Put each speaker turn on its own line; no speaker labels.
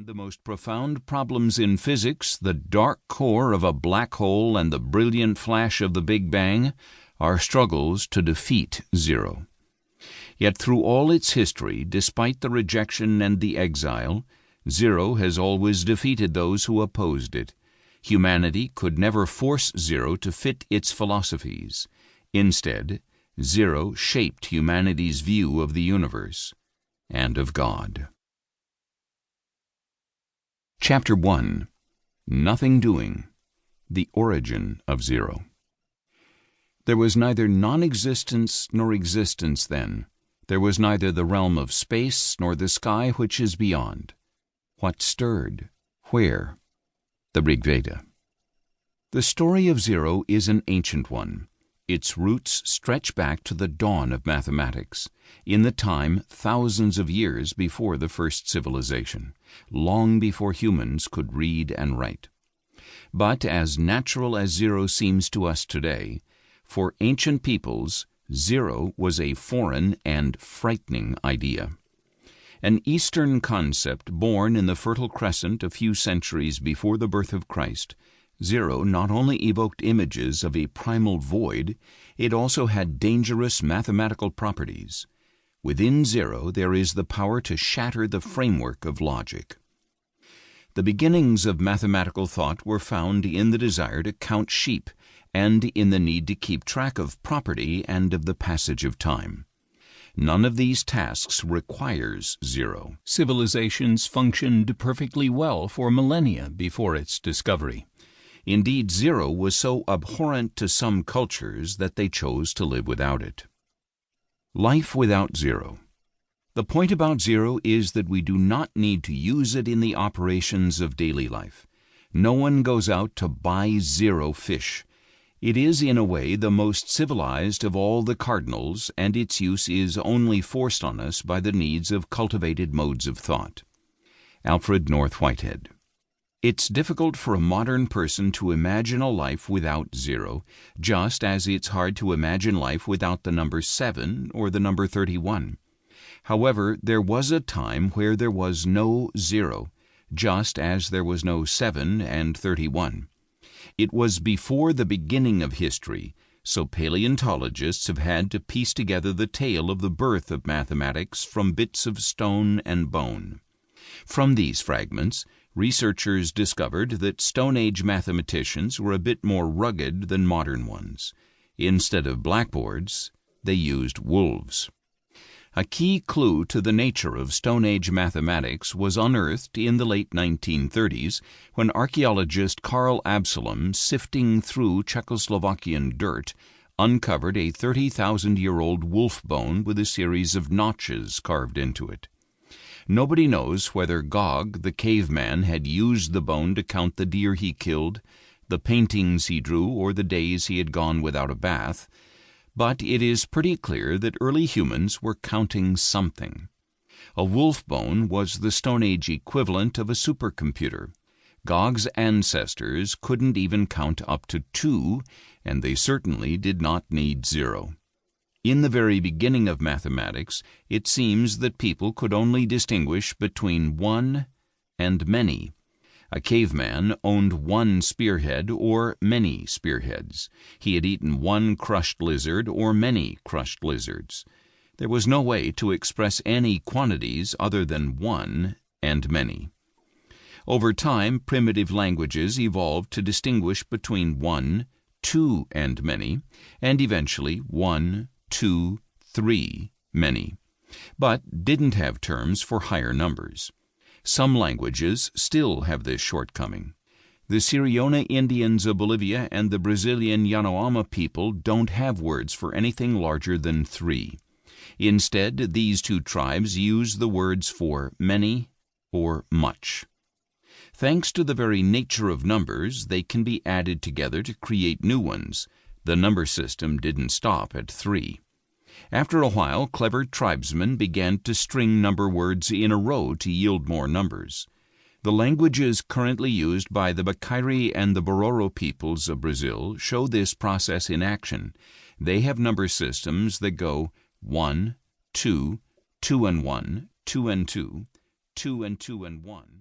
And the most profound problems in physics, the dark core of a black hole and the brilliant flash of the Big Bang, are struggles to defeat zero. Yet through all its history, despite the rejection and the exile, zero has always defeated those who opposed it. Humanity could never force zero to fit its philosophies. Instead, zero shaped humanity's view of the universe and of God. Chapter 1. Nothing Doing. The Origin of Zero. There was neither non-existence nor existence then. There was neither the realm of space nor the sky which is beyond. What stirred? Where? The Rig Veda. The story of zero is an ancient one. Its roots stretch back to the dawn of mathematics, in the time thousands of years before the first civilization, long before humans could read and write. But as natural as zero seems to us today, for ancient peoples, zero was a foreign and frightening idea. An Eastern concept born in the Fertile Crescent a few centuries before the birth of Christ, zero not only evoked images of a primal void, it also had dangerous mathematical properties. Within zero there is the power to shatter the framework of logic. The beginnings of mathematical thought were found in the desire to count sheep and in the need to keep track of property and of the passage of time. None of these tasks requires zero. Civilizations functioned perfectly well for millennia before its discovery. Indeed, zero was so abhorrent to some cultures that they chose to live without it. Life without zero. The point about zero is that we do not need to use it in the operations of daily life. No one goes out to buy zero fish. It is in a way the most civilized of all the cardinals, and its use is only forced on us by the needs of cultivated modes of thought. Alfred North Whitehead. It's difficult for a modern person to imagine a life without zero, just as it's hard to imagine life without the number 7 or the number 31. However, there was a time where there was no zero, just as there was no 7 and 31. It was before the beginning of history, so paleontologists have had to piece together the tale of the birth of mathematics from bits of stone and bone. From these fragments, researchers discovered that Stone Age mathematicians were a bit more rugged than modern ones. Instead of blackboards, they used wolves. A key clue to the nature of Stone Age mathematics was unearthed in the late 1930s when archaeologist Karl Absalom, sifting through Czechoslovakian dirt, uncovered a 30,000-year-old wolf bone with a series of notches carved into it. Nobody knows whether Gog, the caveman, had used the bone to count the deer he killed, the paintings he drew, or the days he had gone without a bath, but it is pretty clear that early humans were counting something. A wolf bone was the Stone Age equivalent of a supercomputer. Gog's ancestors couldn't even count up to 2, and they certainly did not need 0. In the very beginning of mathematics, it seems that people could only distinguish between 1 and many. A caveman owned 1 spearhead or many spearheads. He had eaten 1 crushed lizard or many crushed lizards. There was no way to express any quantities other than 1 and many. Over time, primitive languages evolved to distinguish between 1, 2, and many, and eventually 1, 2, 3, many, but didn't have terms for higher numbers. Some languages still have this shortcoming. The Siriona Indians of Bolivia and the Brazilian Yanomami people don't have words for anything larger than 3. Instead, these two tribes use the words for many or much. Thanks to the very nature of numbers, they can be added together to create new ones. The number system didn't stop at 3. After a while, clever tribesmen began to string number words in a row to yield more numbers. The languages currently used by the Bakairi and the Bororo peoples of Brazil show this process in action. They have number systems that go 1, 2, 2 and 1, 2 and 2, 2 and 2 and 1.